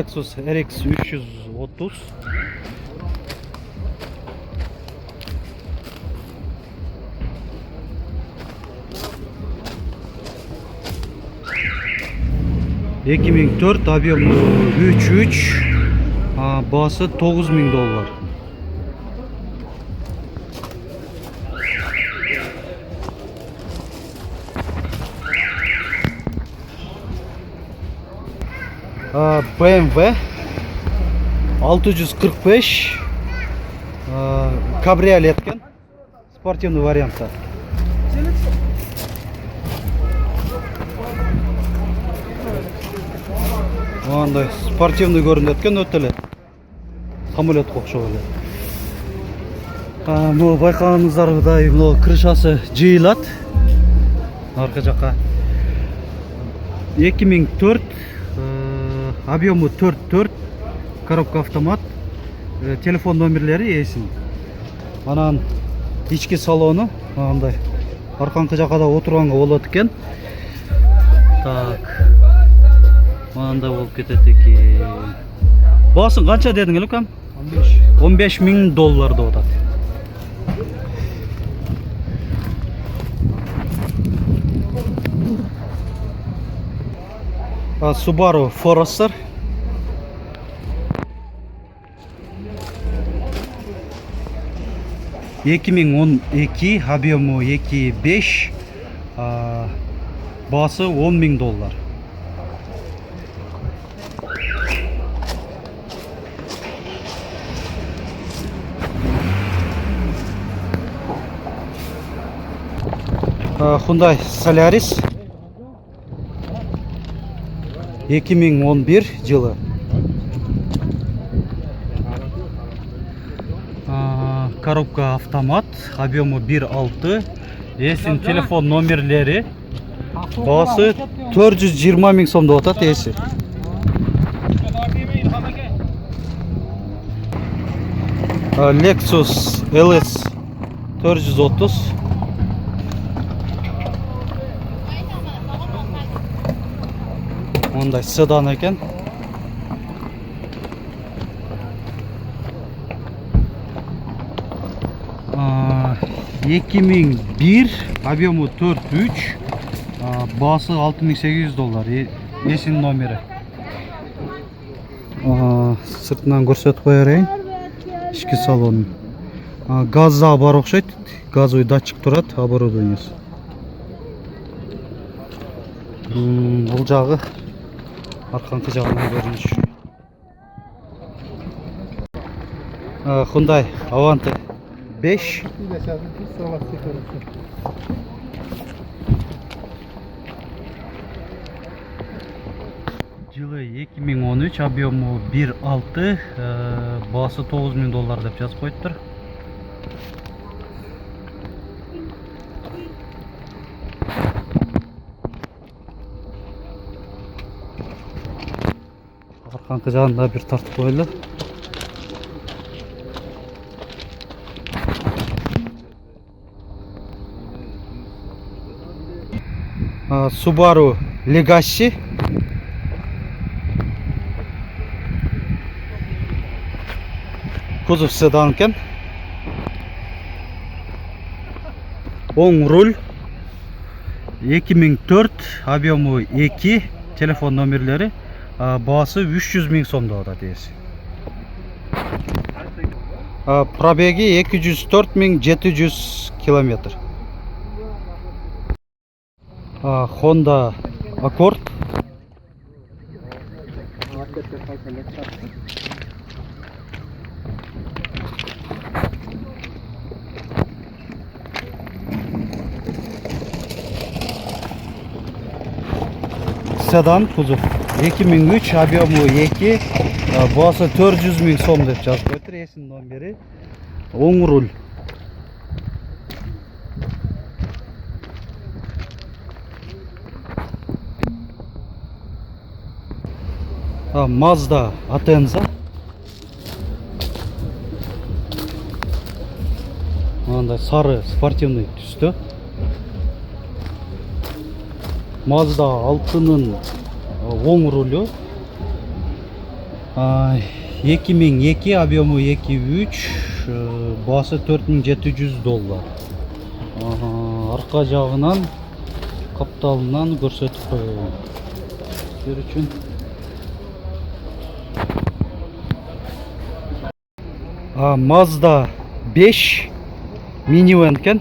Lexus RX 330. $2004 объемы 3.3, bası $9.000. BMW 645 кабриолеткен спортивный вариантта. Андай спортивный көрінеді екен, өтілі самолет қоқшау әлі. Бұл байқағаныңыздардай крышасы жиылады арқа жаққа. 2004, объемы 4.4, коробка автомат, телефон номерлері есін. Анан ішкі салоны андай арқаңқы жақада отырғанға болады екен. Так, мынандай болып кетеді екен. Басын қанша дедің Люкам? 15.000 долларды отады. Subaru Forester 2012, объемы 2.5, басы $10.000. Hyundai Solaris 2011 жылы. Коробка автомат, объемы 1.6, есін телефон номерлері, басы $420.000 сомда отады есі. Lexus LS 430. Ондай седан екен. А, 2001, объемы 4.3, басы $6.800. Есін номері. Сыртынан көрсетіп қоярайын. Ішкі салон. Газда бар оқшайды. Газовый датчик тұрады, оборудованиесі. Бұл жағы арқаңқы жағынан көрініш. Hyundai Avante 5. Жылы 2013, объемы 1.6, басы $9.000 деп жазып қойыптыр. Арқаңқы жағында бір тартып қойылды. Subaru Legacy кузов седан екен. Оң руль 2004, объемы 2, телефон номерлері, басы $300.000 сомда отады есі. Пробеги 204.700 километр. Honda Accord седан кузов 2003, объемы 2, басы $400.000 сом деп жазып қойыптыр. Есін номері, оң руль. Mazda Atenza. Андай сары спортивный түсті. Mazda 6-ның оң рулі. 2002, объему 2.3, басы $4700. Арка жагынан, капталынан көрсөтүп коём. Силер үчүн. Mazda 5 minivan eкен.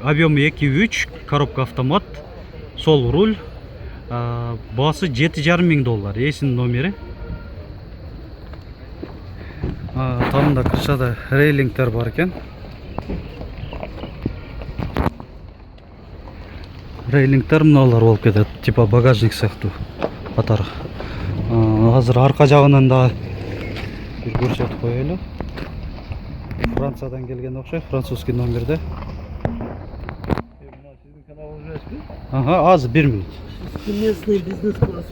Объем 2.3, коробка автомат, сол руль, басы $7,500, есінің номері. Тамында крышада рейлингтер бар екен. Рейлингтер мыналар болып кетеді, типа багажник сияқты қатар. Азыр арка жагынан да bir көрсөтүп коелу. Франциядан келген окшойт, французский номерде. Азыр 1 минут. Местный бизнес-класс.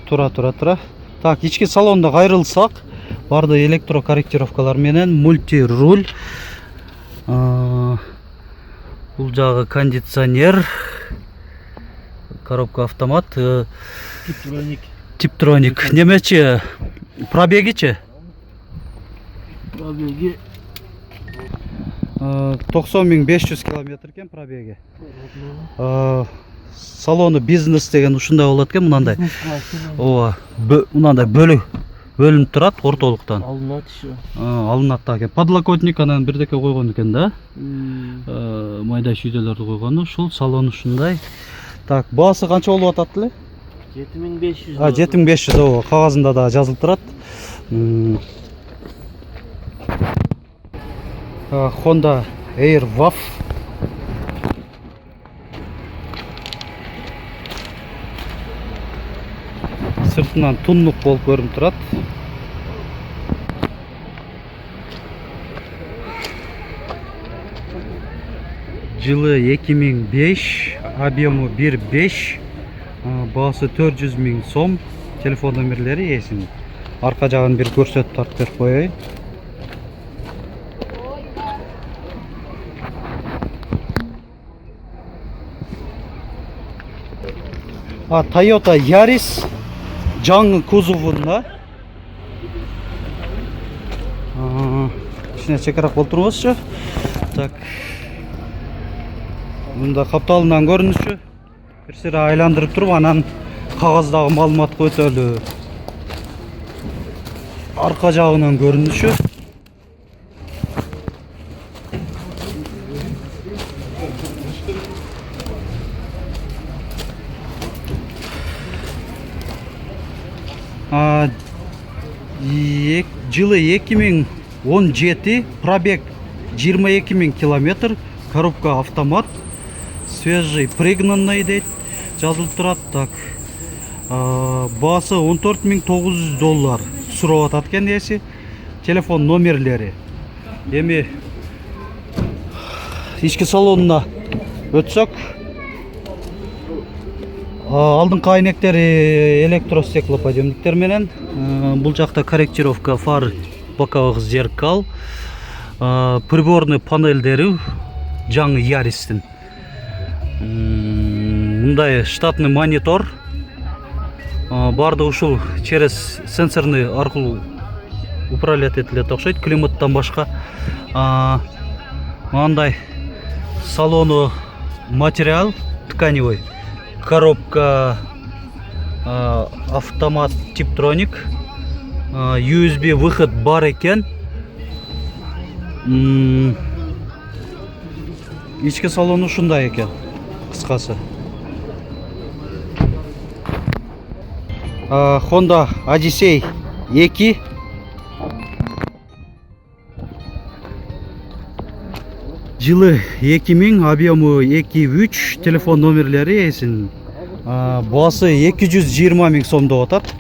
Тура. Так, ички салонда кайрылсак, барды электрокорректировкалар менен мульти-руль. Бул жагы кондиционер, коробка автомат, Типтроник. Немечи пробегичи? Пробеги 90.500 км екен пробеги. Салону бизнес деген ушундай болот экен, мынандай. Ооба, мынандай бөлүнүп турат ортолуктан. алынат еще. Алынат да экен. Подлокотник анан бирдеке койгон экен да. Майда шүйдөлөрдү койгону, ушул салон ушундай. Так, баасы канча болуп атат эле? 7500. 7500, ооба, кагазында да жазылып турат. Honda Air WAF. Сыртынан туннук болуп көрүнүп турат. Жылы 2005, объему 1.5, баасы 400.000 сом. Телефон номерлери эсин. Арка жагын бир көрсөтүп тартып берип коеюн. Toyota Yaris жаңы кузовунда. Ичине чекарак болтурбозчу. Так. Мында капталынан көрүнүшү. Бир сыйра айландырып туруп, анан кагаздагы маалыматка өтөлү. Арка жагынан көрүнүшү. Жылы 2017, пробег 22.000 км, коробка автомат, свежий пригнанный дейт, жазылып турат. Так, баасы $14.900 сурап атат экен эси. Телефон номерлери. Эми ички салонуна өтсөк, алдыңкы айнектери электростеклоподъемниктер менен, бул жакта корректировка фар, боковых зеркал, приборный панелдери жаңы Yaris'тин. Мындай штатный монитор, барды ушул через сенсорный аркылуу управлять этилет окшойт, климаттан башка. Мындай салону материал тканевый. Коробка автомат Типтроник, USB выход бар экен. Ички салону ушундай экен, кыскасы. Honda Odyssey 2. Жылы 2000, объему 2.3, телефон номерлери эсин. Басы 220.000 сом деп атат.